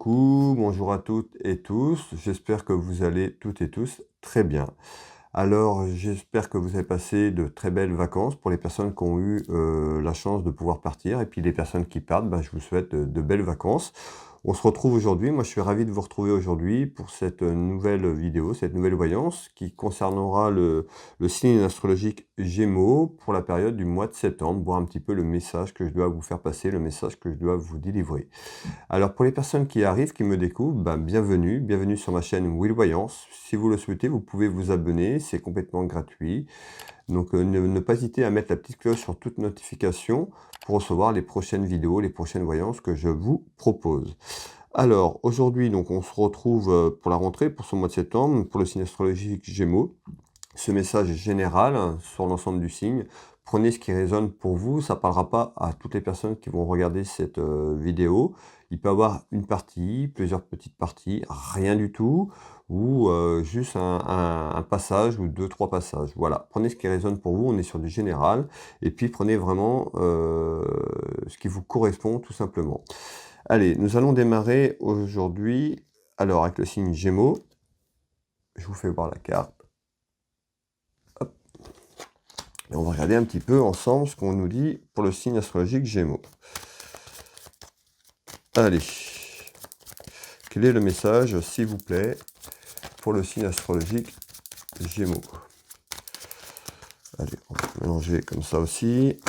Coucou, bonjour à toutes et tous, j'espère que vous allez toutes et tous très bien. Alors, j'espère que vous avez passé de très belles vacances pour les personnes qui ont eu la chance de pouvoir partir. Et puis les personnes qui partent, je vous souhaite de belles vacances. On se retrouve aujourd'hui. Moi, je suis ravi de vous retrouver aujourd'hui pour cette nouvelle vidéo, cette nouvelle voyance qui concernera le signe astrologique Gémeaux pour la période du mois de septembre, voir un petit peu le message que je dois vous faire passer, le message que je dois vous délivrer. Alors pour les personnes qui arrivent, qui me découvrent, bienvenue, bienvenue sur ma chaîne Will Voyance. Si vous le souhaitez, vous pouvez vous abonner, c'est complètement gratuit. Donc ne pas hésiter à mettre la petite cloche sur toute notification pour recevoir les prochaines vidéos, les prochaines voyances que je vous propose. Alors aujourd'hui, donc on se retrouve pour la rentrée, pour ce mois de septembre, pour le signe astrologique Gémeaux. Ce message est général sur l'ensemble du signe. Prenez ce qui résonne pour vous. Ça ne parlera pas à toutes les personnes qui vont regarder cette vidéo. Il peut y avoir une partie, plusieurs petites parties, rien du tout, ou juste un passage ou deux, trois passages. Voilà, prenez ce qui résonne pour vous. On est sur du général. Et puis prenez vraiment ce qui vous correspond tout simplement. Allez, nous allons démarrer aujourd'hui, alors avec le signe Gémeaux. Je vous fais voir la carte. Et on va regarder un petit peu ensemble ce qu'on nous dit pour le signe astrologique Gémeaux. Allez, quel est le message, s'il vous plaît, pour le signe astrologique Gémeaux? Allez, on va mélanger comme ça aussi.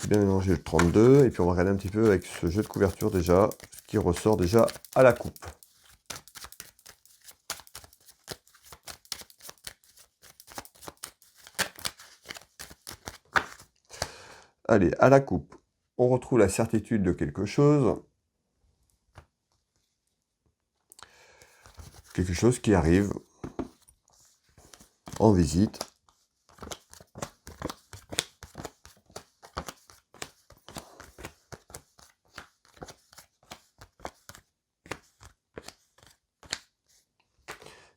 Bien mélanger le 32. Et puis on va regarder un petit peu avec ce jeu de couverture déjà, ce qui ressort déjà à la coupe. Allez, à la coupe, on retrouve la certitude de quelque chose. Quelque chose qui arrive en visite.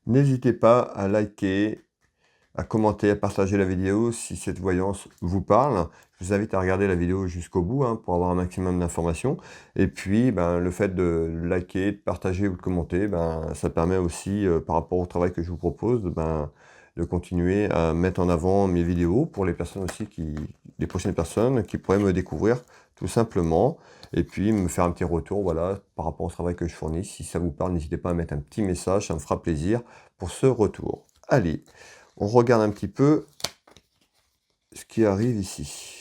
N'hésitez pas à liker, à commenter, à partager la vidéo si cette voyance vous parle. Je vous invite à regarder la vidéo jusqu'au bout pour avoir un maximum d'informations. Et puis, le fait de liker, de partager ou de commenter, ça permet aussi, par rapport au travail que je vous propose, de continuer à mettre en avant mes vidéos pour les personnes aussi les prochaines personnes qui pourraient me découvrir tout simplement. Et puis, me faire un petit retour, voilà, par rapport au travail que je fournis. Si ça vous parle, n'hésitez pas à mettre un petit message, ça me fera plaisir pour ce retour. Allez, on regarde un petit peu ce qui arrive ici.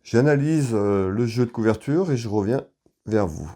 J'analyse le jeu de couverture et je reviens vers vous.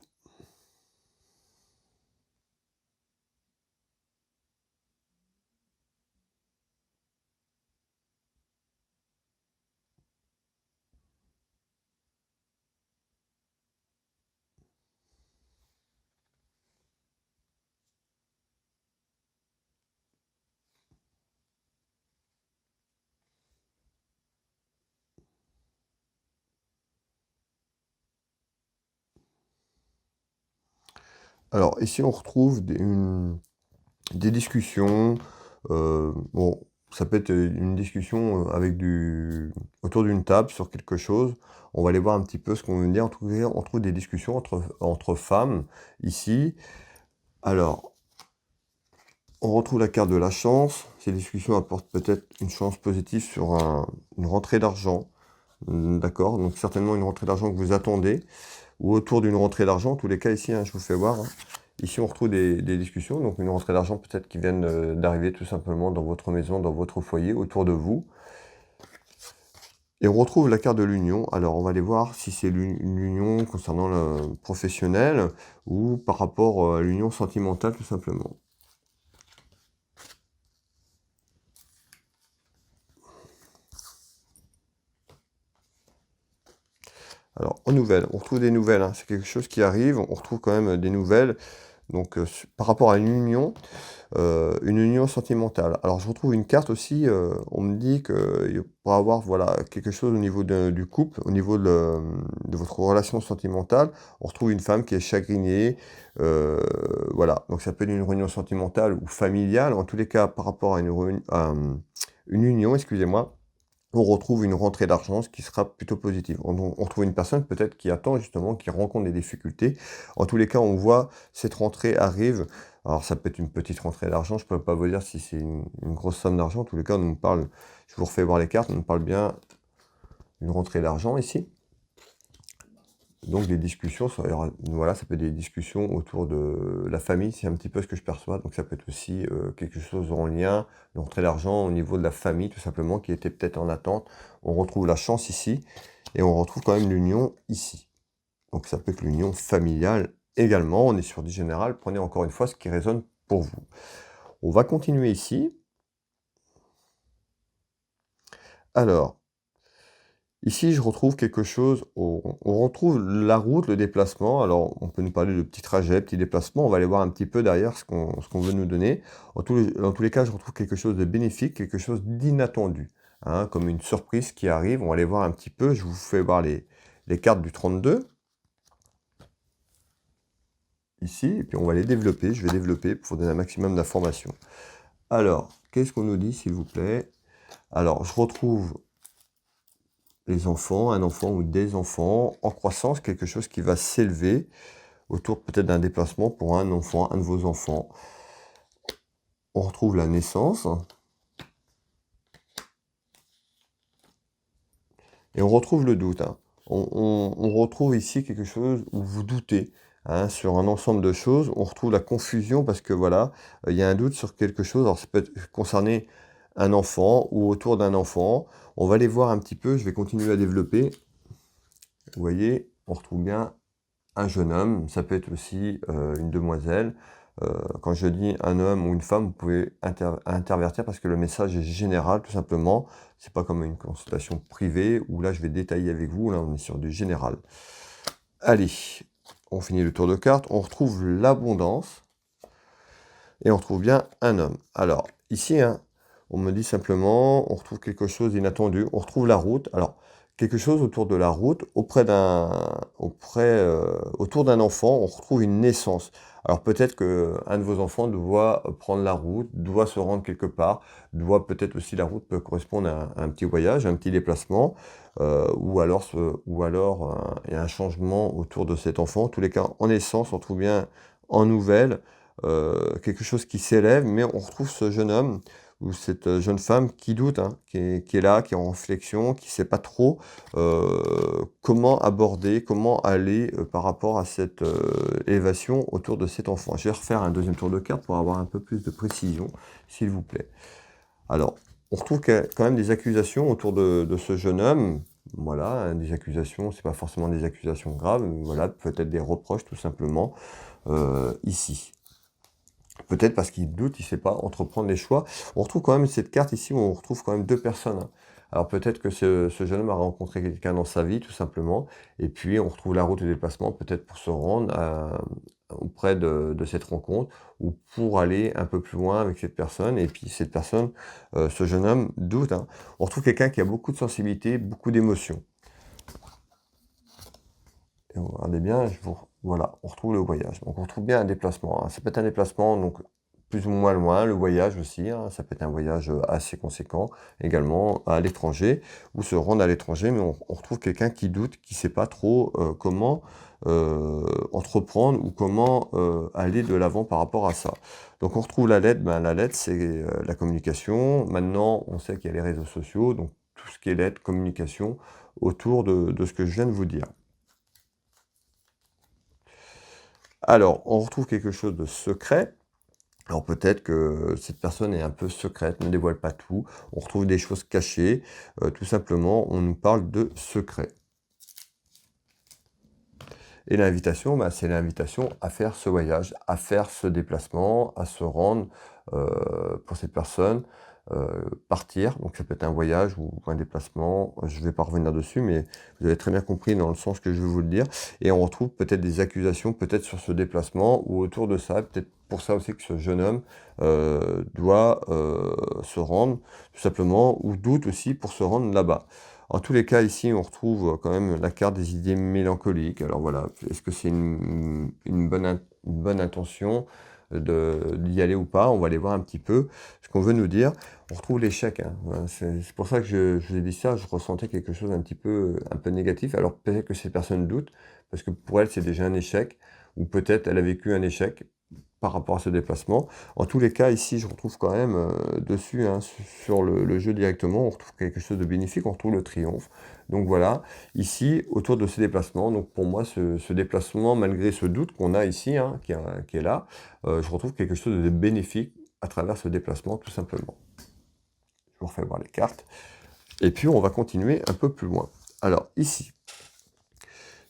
Alors ici on retrouve des discussions. Bon, ça peut être une discussion autour d'une table sur quelque chose. On va aller voir un petit peu ce qu'on veut dire. On trouve des discussions entre femmes ici. Alors, on retrouve la carte de la chance. Ces discussions apportent peut-être une chance positive sur une rentrée d'argent. D'accord, donc certainement une rentrée d'argent que vous attendez, ou autour d'une rentrée d'argent. En tous les cas, ici, je vous fais voir. Ici, on retrouve des discussions, donc une rentrée d'argent peut-être qui viennent d'arriver tout simplement dans votre maison, dans votre foyer, autour de vous. Et on retrouve la carte de l'union. Alors, on va aller voir si c'est une union concernant le professionnel ou par rapport à l'union sentimentale tout simplement. Alors, aux nouvelles, on retrouve des nouvelles, c'est quelque chose qui arrive, on retrouve quand même des nouvelles. Donc, par rapport à une union, une union sentimentale. Alors je retrouve une carte aussi, on me dit qu'il pourrait avoir, voilà, quelque chose au niveau du couple, au niveau de votre relation sentimentale. On retrouve une femme qui est chagrinée, voilà. Donc ça peut être une réunion sentimentale ou familiale. En tous les cas, par rapport à une union, excusez-moi, on retrouve une rentrée d'argent, ce qui sera plutôt positif. On retrouve une personne peut-être qui attend justement, qui rencontre des difficultés. En tous les cas, on voit cette rentrée arrive. Alors ça peut être une petite rentrée d'argent, je ne peux pas vous dire si c'est une grosse somme d'argent. En tous les cas, on nous parle, je vous refais voir les cartes, on nous parle bien d'une rentrée d'argent ici. Donc des discussions, voilà, ça peut être des discussions autour de la famille, c'est un petit peu ce que je perçois. Donc ça peut être aussi quelque chose en lien, une rentrée d'argent au niveau de la famille, tout simplement, qui était peut-être en attente. On retrouve la chance ici, et on retrouve quand même l'union ici. Donc ça peut être l'union familiale également. On est sur du général, prenez encore une fois ce qui résonne pour vous. On va continuer ici. Alors, ici, je retrouve quelque chose, on retrouve la route, le déplacement. Alors, on peut nous parler de petits trajets, petits déplacements. On va aller voir un petit peu derrière ce qu'on veut nous donner. Dans tous les cas, je retrouve quelque chose de bénéfique, quelque chose d'inattendu, hein, comme une surprise qui arrive. On va aller voir un petit peu. Je vous fais voir les cartes du 32, ici, et puis on va les développer. Je vais développer pour donner un maximum d'informations. Alors, qu'est-ce qu'on nous dit, s'il vous plaît? Alors, je retrouve les enfants, un enfant ou des enfants en croissance, quelque chose qui va s'élever autour peut-être d'un déplacement pour un enfant, un de vos enfants. On retrouve la naissance. Et on retrouve le doute, hein. On retrouve ici quelque chose où vous doutez, hein, sur un ensemble de choses. On retrouve la confusion parce que voilà, il y a un doute sur quelque chose. Alors ça peut concerner un enfant ou autour d'un enfant. On va aller voir un petit peu, je vais continuer à développer. Vous voyez, on retrouve bien un jeune homme, ça peut être aussi une demoiselle. Quand je dis un homme ou une femme, vous pouvez intervertir parce que le message est général, tout simplement. C'est pas comme une consultation privée où là je vais détailler avec vous. Là, on est sur du général. Allez, on finit le tour de cartes. On retrouve l'abondance et on retrouve bien un homme. Alors ici, hein, on me dit simplement, on retrouve quelque chose d'inattendu. On retrouve la route. Alors quelque chose autour de la route, autour d'un enfant, on retrouve une naissance. Alors peut-être qu'un de vos enfants doit prendre la route, doit se rendre quelque part, doit peut-être aussi la route peut correspondre à un petit voyage, un petit déplacement, ou alors il y a un changement autour de cet enfant. En tous les cas, en naissance, on trouve bien en nouvelle quelque chose qui s'élève, mais on retrouve ce jeune homme ou cette jeune femme qui doute, hein, qui est là, qui est en réflexion, qui ne sait pas trop comment aborder, comment aller par rapport à cette élévation autour de cet enfant. Je vais refaire un deuxième tour de carte pour avoir un peu plus de précision, s'il vous plaît. Alors, on retrouve quand même des accusations autour de ce jeune homme. Voilà, hein, des accusations, c'est pas forcément des accusations graves, mais voilà, peut-être des reproches tout simplement ici. Peut-être parce qu'il doute, il ne sait pas entreprendre les choix. On retrouve quand même cette carte ici où on retrouve quand même deux personnes, hein. Alors peut-être que ce jeune homme a rencontré quelqu'un dans sa vie, tout simplement. Et puis on retrouve la route de déplacement, peut-être pour se rendre auprès de cette rencontre ou pour aller un peu plus loin avec cette personne. Et puis cette personne, ce jeune homme, doute, hein. On retrouve quelqu'un qui a beaucoup de sensibilité, beaucoup d'émotions. Et regardez bien, voilà, on retrouve le voyage. Donc on retrouve bien un déplacement, hein. Ça peut être un déplacement donc plus ou moins loin, le voyage aussi, hein. Ça peut être un voyage assez conséquent également à l'étranger, ou se rendre à l'étranger, mais on retrouve quelqu'un qui doute, qui ne sait pas trop comment entreprendre ou comment aller de l'avant par rapport à ça. Donc on retrouve la lettre, la lettre c'est la communication. Maintenant on sait qu'il y a les réseaux sociaux, donc tout ce qui est lettre, communication, autour de ce que je viens de vous dire. Alors, on retrouve quelque chose de secret. Alors peut-être que cette personne est un peu secrète, ne dévoile pas tout. On retrouve des choses cachées. Tout simplement, on nous parle de secret. Et l'invitation, c'est l'invitation à faire ce voyage, à faire ce déplacement, à se rendre pour cette personne, partir. Donc ça peut être un voyage ou un déplacement, je ne vais pas revenir dessus, mais vous avez très bien compris dans le sens que je veux vous le dire. Et on retrouve peut-être des accusations, peut-être sur ce déplacement ou autour de ça, peut-être pour ça aussi que ce jeune homme doit se rendre, tout simplement, ou doute aussi pour se rendre là-bas. En tous les cas, ici, on retrouve quand même la carte des idées mélancoliques. Alors voilà, est-ce que c'est une bonne intention d'y aller ou pas? On va aller voir un petit peu ce qu'on veut nous dire. On retrouve l'échec, hein. Voilà, c'est pour ça que je vous ai dit ça, je ressentais quelque chose un peu négatif. Alors peut-être que ces personnes doutent, parce que pour elles, c'est déjà un échec, ou peut-être elle a vécu un échec par rapport à ce déplacement. En tous les cas, ici, je retrouve quand même dessus, hein, sur le jeu directement, on retrouve quelque chose de bénéfique, on retrouve le triomphe. Donc voilà, ici, autour de ce déplacement, donc pour moi, ce déplacement, malgré ce doute qu'on a ici, hein, qui est là, je retrouve quelque chose de bénéfique à travers ce déplacement, tout simplement. Je vous refais voir les cartes. Et puis, on va continuer un peu plus loin. Alors, ici,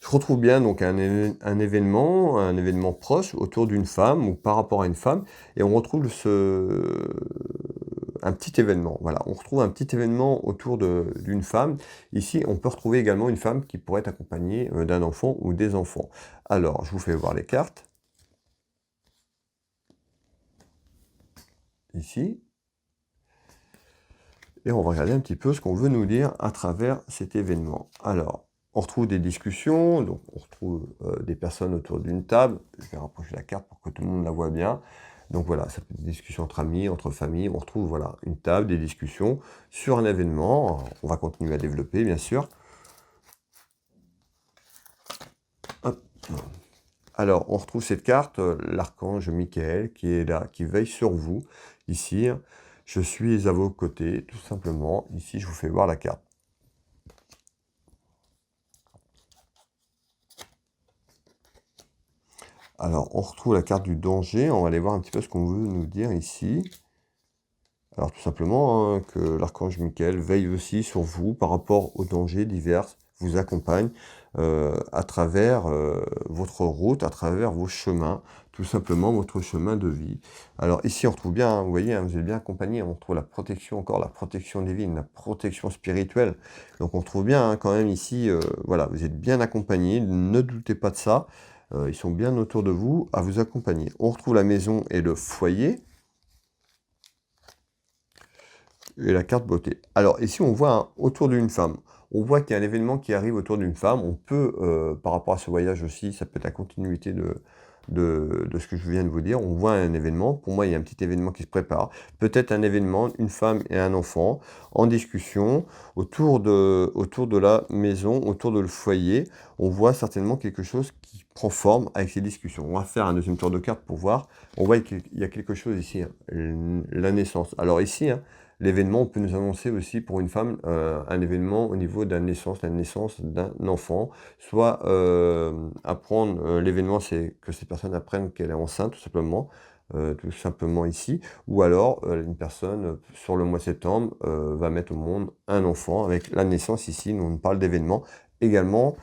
je retrouve bien donc un événement proche autour d'une femme ou par rapport à une femme, et on retrouve un petit événement. Voilà, on retrouve un petit événement autour d'une femme. Ici, on peut retrouver également une femme qui pourrait être accompagnée d'un enfant ou des enfants. Alors, je vous fais voir les cartes. Ici. Et on va regarder un petit peu ce qu'on veut nous dire à travers cet événement. Alors, on retrouve des discussions, donc on retrouve des personnes autour d'une table. Je vais rapprocher la carte pour que tout le monde la voit bien. Donc voilà, ça peut être des discussions entre amis, entre familles. On retrouve voilà, une table, des discussions sur un événement. Alors, on va continuer à développer, bien sûr. Hop. Alors, on retrouve cette carte, l'archange Michael, qui est là, qui veille sur vous. Ici, je suis à vos côtés, tout simplement. Ici, je vous fais voir la carte. Alors, on retrouve la carte du danger. On va aller voir un petit peu ce qu'on veut nous dire ici. Alors, tout simplement, hein, que l'archange Michael veille aussi sur vous par rapport aux dangers divers, vous accompagne à travers votre route, à travers vos chemins, tout simplement votre chemin de vie. Alors ici, on retrouve bien, hein, vous voyez, hein, vous êtes bien accompagné, on retrouve la protection encore, la protection divine, la protection spirituelle. Donc on retrouve bien hein, quand même ici, voilà, vous êtes bien accompagné, ne doutez pas de ça. Ils sont bien autour de vous à vous accompagner. On retrouve la maison et le foyer. Et la carte beauté. Alors ici, on voit hein, autour d'une femme. On voit qu'il y a un événement qui arrive autour d'une femme. On peut, par rapport à ce voyage aussi, ça peut être la continuité de ce que je viens de vous dire. On voit un événement. Pour moi, il y a un petit événement qui se prépare. Peut-être un événement, une femme et un enfant en discussion autour de la maison, autour de le foyer. On voit certainement quelque chose qui prend forme avec ces discussions. On va faire un deuxième tour de carte pour voir. On voit qu'il y a quelque chose ici, hein, la naissance. Alors ici, hein, l'événement peut nous annoncer aussi pour une femme un événement au niveau de la naissance d'un enfant. Soit apprendre, l'événement c'est que ces personnes apprennent qu'elle est enceinte tout simplement ici. Ou alors une personne sur le mois de septembre va mettre au monde un enfant avec la naissance ici. Nous on parle d'événement également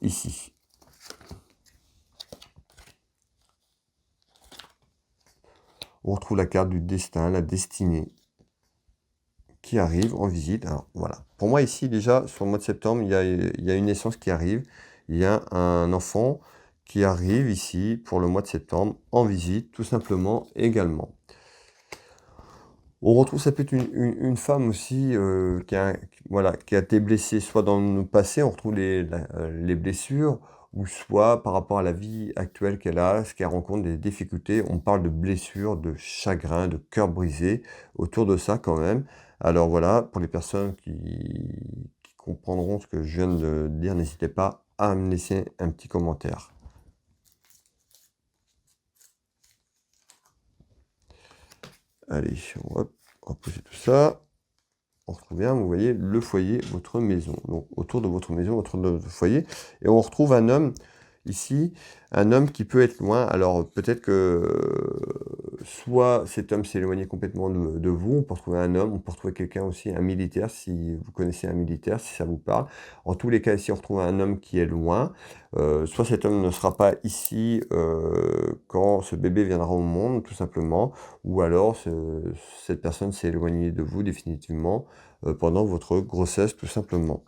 ici. On retrouve la carte du destin, la destinée qui arrive en visite. Alors voilà. Pour moi ici déjà sur le mois de septembre, il y a une naissance qui arrive. Il y a un enfant qui arrive ici pour le mois de septembre en visite tout simplement également. On retrouve ça peut être une femme aussi voilà, qui a été blessée soit dans le passé, on retrouve les blessures, ou soit par rapport à la vie actuelle qu'elle a, ce qu'elle rencontre des difficultés. On parle de blessures, de chagrin, de cœur brisé, autour de ça quand même. Alors voilà, pour les personnes qui comprendront ce que je viens de dire, n'hésitez pas à me laisser un petit commentaire. Allez, on va poser tout ça. On retrouve bien, vous voyez, le foyer, votre maison. Donc autour de votre maison, autour de votre foyer. Et on retrouve un homme ici, un homme qui peut être loin. Alors peut-être que soit cet homme s'est éloigné complètement de vous, on peut retrouver un homme, on peut retrouver quelqu'un aussi, un militaire, si vous connaissez un militaire, si ça vous parle. En tous les cas, ici, on retrouve un homme qui est loin. Soit cet homme ne sera pas ici quand ce bébé viendra au monde, tout simplement, ou alors cette personne s'est éloignée de vous définitivement pendant votre grossesse, tout simplement.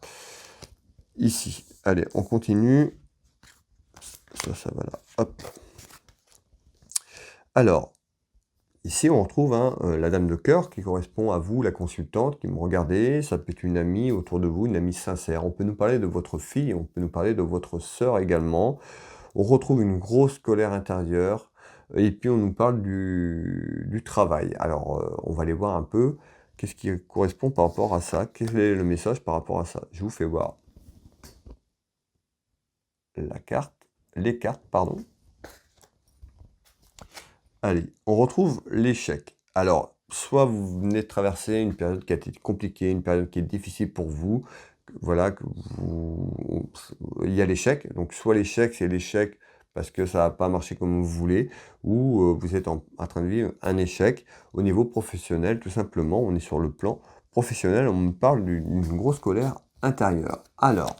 Ici, allez, on continue. Ça va là, hop. Alors, ici, on retrouve hein, la dame de cœur qui correspond à vous, la consultante, qui me regardez. Ça peut être une amie autour de vous, une amie sincère. On peut nous parler de votre fille, on peut nous parler de votre sœur également. On retrouve une grosse colère intérieure et puis on nous parle du travail. Alors, on va aller voir un peu qu'est-ce qui correspond par rapport à ça. Quel est le message par rapport à ça? Je vous fais voir la carte, les cartes, pardon. Allez, on retrouve l'échec. Alors, soit vous venez de traverser une période qui a été compliquée, une période qui est difficile pour vous, voilà, il y a l'échec. Donc, soit l'échec, c'est l'échec parce que ça n'a pas marché comme vous voulez, ou vous êtes en train de vivre un échec au niveau professionnel, tout simplement. On est sur le plan professionnel, on me parle d'une grosse colère intérieure. Alors,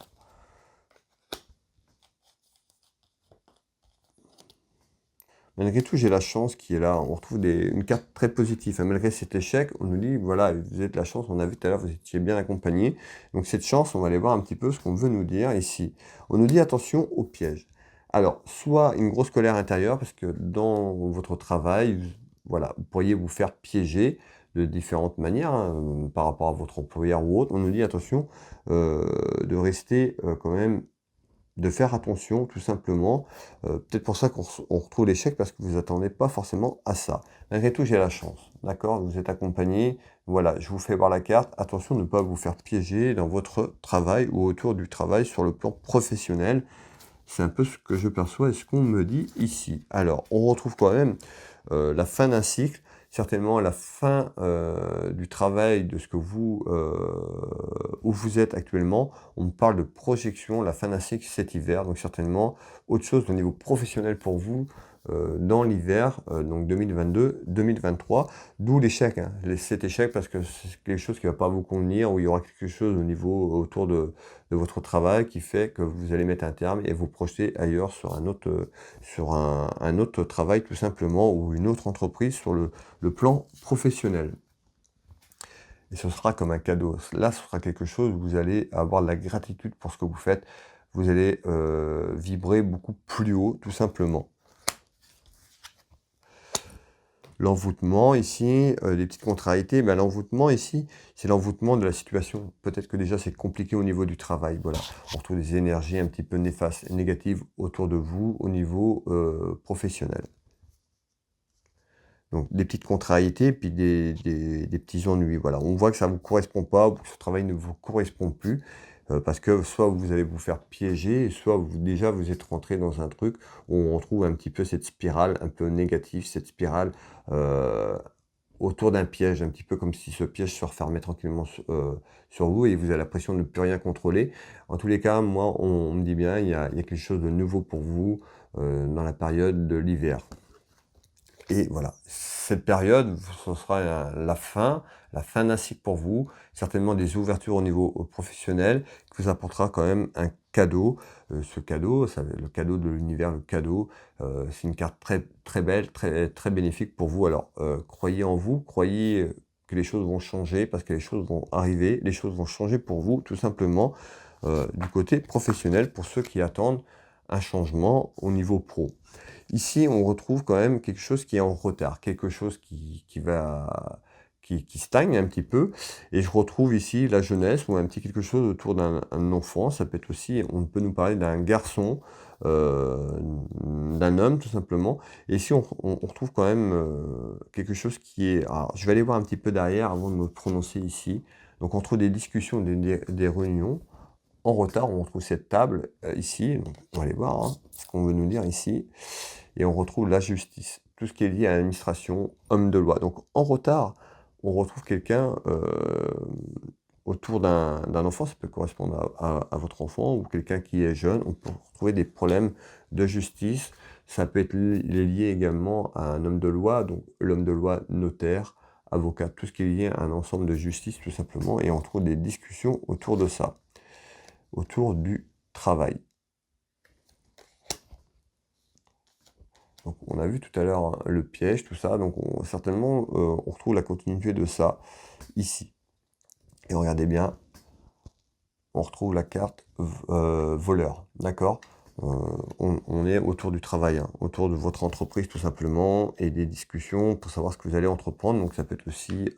malgré tout, j'ai la chance qui est là. On retrouve une carte très positive. Hein. Malgré cet échec, on nous dit, voilà, vous êtes la chance, on a vu tout à l'heure, vous étiez bien accompagné. Donc cette chance, on va aller voir un petit peu ce qu'on veut nous dire ici. On nous dit attention au piège. Alors, soit une grosse colère intérieure, parce que dans votre travail, voilà, vous pourriez vous faire piéger de différentes manières, hein, par rapport à votre employeur ou autre. On nous dit attention de rester quand même de faire attention tout simplement. Peut-être pour ça qu'on retrouve l'échec parce que vous attendez pas forcément à ça. Malgré tout, j'ai la chance, d'accord? Vous êtes accompagné, voilà, je vous fais voir la carte. Attention de ne pas vous faire piéger dans votre travail ou autour du travail sur le plan professionnel. C'est un peu ce que je perçois et ce qu'on me dit ici. Alors, on retrouve quand même la fin d'un cycle, certainement la fin du travail de ce que vous, où vous êtes actuellement. On me parle de projection, la fin d'un cycle cet hiver, donc certainement autre chose au niveau professionnel pour vous dans l'hiver, donc 2022-2023, d'où l'échec, hein, cet échec parce que c'est quelque chose qui ne va pas vous convenir, où il y aura quelque chose au niveau autour de votre travail qui fait que vous allez mettre un terme et vous projeter ailleurs sur un autre, sur un autre travail tout simplement ou une autre entreprise sur le plan professionnel. Et ce sera comme un cadeau. Là, ce sera quelque chose où vous allez avoir de la gratitude pour ce que vous faites. Vous allez vibrer beaucoup plus haut, tout simplement. L'envoûtement ici, des petites contrariétés, ben, l'envoûtement ici, c'est l'envoûtement de la situation. Peut-être que déjà c'est compliqué au niveau du travail, voilà. On retrouve des énergies un petit peu néfastes, négatives autour de vous au niveau professionnel. Donc des petites contrariétés, puis des petits ennuis, voilà. On voit que ça ne vous correspond pas, ou que ce travail ne vous correspond plus, parce que soit vous allez vous faire piéger, soit déjà vous êtes rentré dans un truc où on retrouve un petit peu cette spirale un peu négative, cette spirale heu, autour d'un piège, un petit peu comme si ce piège se refermait tranquillement sur vous et vous avez l'impression de ne plus rien contrôler. En tous les cas, moi, on me dit bien, il y a quelque chose de nouveau pour vous, dans la période de l'hiver. Et voilà, cette période, ce sera la fin d'un cycle pour vous, certainement des ouvertures au niveau professionnel, qui vous apportera quand même un cadeau. Ce cadeau, le cadeau de l'univers, le cadeau, c'est une carte très, très belle, très, très bénéfique pour vous. Alors, croyez en vous, croyez que les choses vont changer, parce que les choses vont arriver, les choses vont changer pour vous, tout simplement, du côté professionnel, pour ceux qui attendent un changement au niveau pro. Ici, on retrouve quand même quelque chose qui est en retard, quelque chose qui stagne un petit peu. Et je retrouve ici la jeunesse ou un petit quelque chose autour d'un enfant. Ça peut être aussi, on peut nous parler d'un garçon, d'un homme tout simplement. Et ici, on retrouve quand même quelque chose qui est... Alors, je vais aller voir un petit peu derrière avant de me prononcer ici. Donc, on retrouve des discussions, des réunions. En retard, on retrouve cette table ici. Donc, on va aller voir hein, ce qu'on veut nous dire ici. Et on retrouve la justice, tout ce qui est lié à l'administration, homme de loi. Donc en retard, on retrouve quelqu'un autour d'un enfant, ça peut correspondre à votre enfant, ou quelqu'un qui est jeune, on peut retrouver des problèmes de justice. Ça peut être lié également à un homme de loi, donc l'homme de loi notaire, avocat, tout ce qui est lié à un ensemble de justice tout simplement, et on trouve des discussions autour de ça, autour du travail. Donc, on a vu tout à l'heure hein, le piège, tout ça. Donc, certainement, on retrouve la continuité de ça ici. Et regardez bien, on retrouve la carte voleur. D'accord? on est autour du travail, hein, autour de votre entreprise tout simplement et des discussions pour savoir ce que vous allez entreprendre. Donc ça peut être aussi,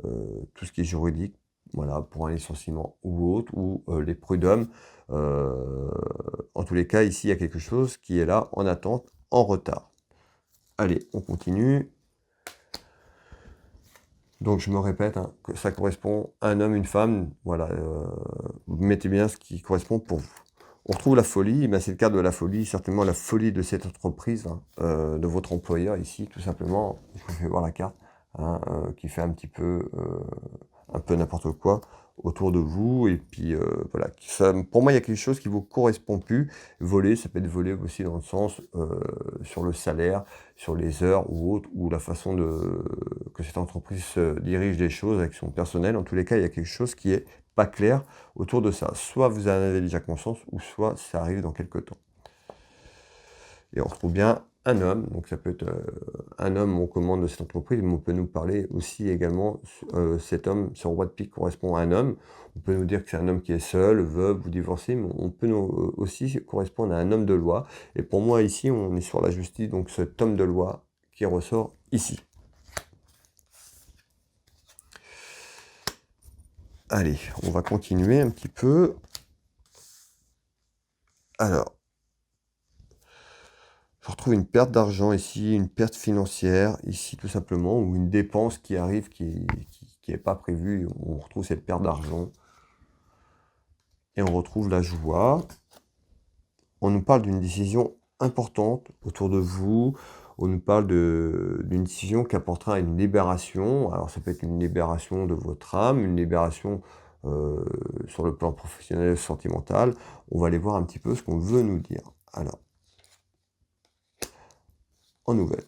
tout ce qui est juridique, voilà, pour un licenciement ou autre ou, les prud'hommes. En tous les cas, ici, il y a quelque chose qui est là en attente, en retard. Allez, on continue. Donc je me répète, hein, que ça correspond à un homme, une femme, voilà, vous mettez bien ce qui correspond pour vous. On retrouve la folie, ben c'est le cas de la folie, certainement la folie de cette entreprise, hein, de votre employeur ici, tout simplement. Je vous fais voir la carte, hein, qui fait un peu n'importe quoi autour de vous. Et puis voilà, ça, pour moi, il y a quelque chose qui vous correspond plus. Voler, ça peut être voler aussi dans le sens sur le salaire, sur les heures ou autre, ou la façon que cette entreprise dirige les choses avec son personnel. En tous les cas, il y a quelque chose qui est pas clair autour de ça. Soit vous en avez déjà conscience, ou soit ça arrive dans quelques temps. Et on retrouve bien un homme, donc ça peut être un homme aux commandes de cette entreprise, mais on peut nous parler aussi également, cet homme sur roi de pique correspond à un homme. On peut nous dire que c'est un homme qui est seul, veuve ou divorcé, mais on peut aussi correspondre à un homme de loi. Et pour moi ici, on est sur la justice, donc cet homme de loi qui ressort ici. Allez, on va continuer un petit peu. Alors, je retrouve une perte d'argent ici, une perte financière ici tout simplement, ou une dépense qui arrive qui n'est pas prévue. On retrouve cette perte d'argent. Et on retrouve la joie. On nous parle d'une décision importante autour de vous. On nous parle d'une décision qui apportera une libération. Alors ça peut être une libération de votre âme, une libération sur le plan professionnel, sentimental. On va aller voir un petit peu ce qu'on veut nous dire. Alors, en nouvelle,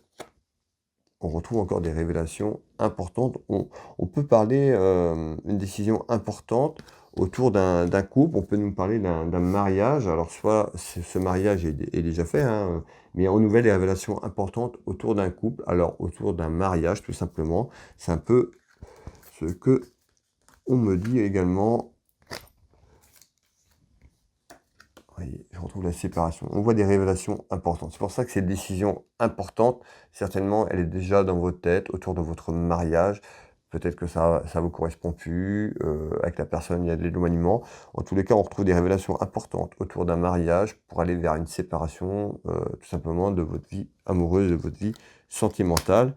on retrouve encore des révélations importantes. On peut parler une décision importante autour d'un couple. On peut nous parler d'un mariage. Alors soit ce mariage est déjà fait, hein, mais en nouvelle, des révélations importantes autour d'un couple. Alors autour d'un mariage tout simplement. C'est un peu ce que on me dit également. Oui, je retrouve la séparation. On voit des révélations importantes. C'est pour ça que cette décision importante, certainement, elle est déjà dans votre tête, autour de votre mariage. Peut-être que ça vous correspond plus, avec la personne, il y a de l'éloignement. En tous les cas, on retrouve des révélations importantes autour d'un mariage pour aller vers une séparation, tout simplement, de votre vie amoureuse, de votre vie sentimentale.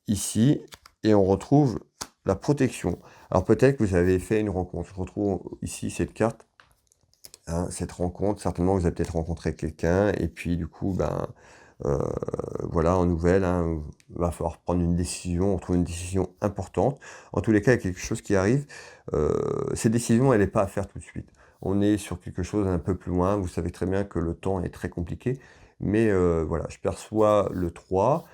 Ici, et on retrouve la protection. Alors peut-être que vous avez fait une rencontre. Je retrouve ici cette carte. Hein, cette rencontre, certainement vous avez peut-être rencontré quelqu'un et puis du coup, voilà, en nouvelle, hein, va falloir prendre une décision, on trouve une décision importante. En tous les cas, il y a quelque chose qui arrive. Cette décision, elle n'est pas à faire tout de suite. On est sur quelque chose d'un peu plus loin. Vous savez très bien que le temps est très compliqué. Mais voilà, je perçois le 3.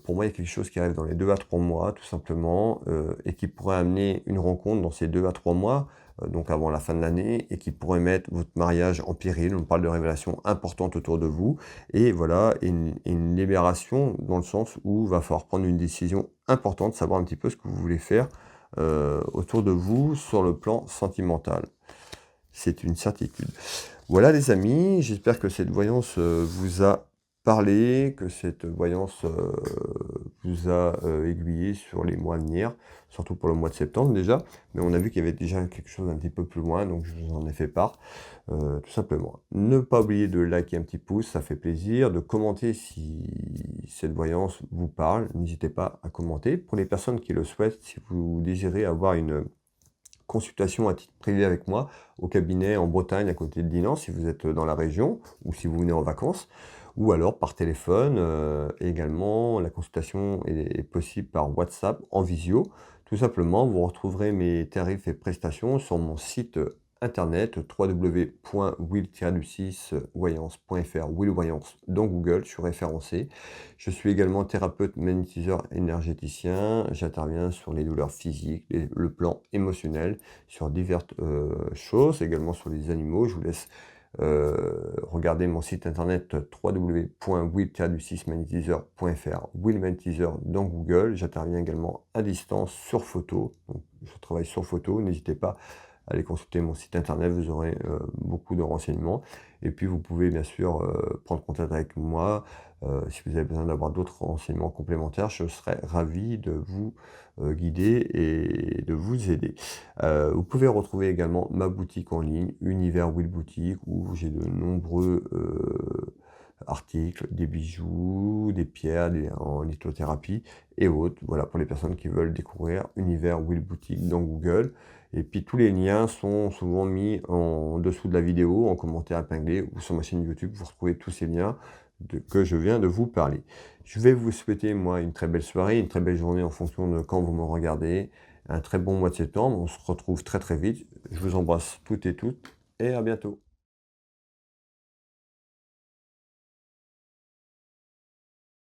Pour moi, il y a quelque chose qui arrive dans les 2 à 3 mois, tout simplement, et qui pourrait amener une rencontre dans ces 2 à 3 mois, donc avant la fin de l'année, et qui pourrait mettre votre mariage en péril. On parle de révélations importantes autour de vous, et voilà, une libération dans le sens où il va falloir prendre une décision importante, savoir un petit peu ce que vous voulez faire autour de vous sur le plan sentimental. C'est une certitude. Voilà les amis, j'espère que cette voyance vous a parlé, que cette voyance vous a aiguillé sur les mois à venir, surtout pour le mois de septembre déjà, mais on a vu qu'il y avait déjà quelque chose un petit peu plus loin, donc je vous en ai fait part, tout simplement. Ne pas oublier de liker un petit pouce, ça fait plaisir, de commenter si cette voyance vous parle, n'hésitez pas à commenter. Pour les personnes qui le souhaitent, si vous désirez avoir une consultation à titre privé avec moi au cabinet en Bretagne à côté de Dinan si vous êtes dans la région ou si vous venez en vacances, ou alors par téléphone. Également, la consultation est possible par WhatsApp en visio. Tout simplement, vous retrouverez mes tarifs et prestations sur mon site internet www.will-voyance.fr, Will Voyance dans Google, je suis référencé. Je suis également thérapeute magnétiseur énergéticien. J'interviens sur les douleurs physiques, le plan émotionnel, sur diverses choses, également sur les animaux. Je vous laisse regarder mon site internet www.will-magnétiseur.fr, Will Magnétiseur dans Google. J'interviens également à distance sur photo. Donc, je travaille sur photo, n'hésitez pas allez consulter mon site internet, vous aurez beaucoup de renseignements. Et puis vous pouvez bien sûr prendre contact avec moi si vous avez besoin d'avoir d'autres renseignements complémentaires. Je serai ravi de vous guider et de vous aider. Vous pouvez retrouver également ma boutique en ligne, Univers Will Boutique, où j'ai de nombreux articles, des bijoux, des pierres en lithothérapie et autres. Voilà, pour les personnes qui veulent découvrir Univers Will Boutique dans Google. Et puis tous les liens sont souvent mis en dessous de la vidéo, en commentaire épinglé ou sur ma chaîne YouTube. Vous retrouvez tous ces liens que je viens de vous parler. Je vais vous souhaiter, moi, une très belle soirée, une très belle journée en fonction de quand vous me regardez. Un très bon mois de septembre. On se retrouve très très vite. Je vous embrasse toutes et toutes et à bientôt.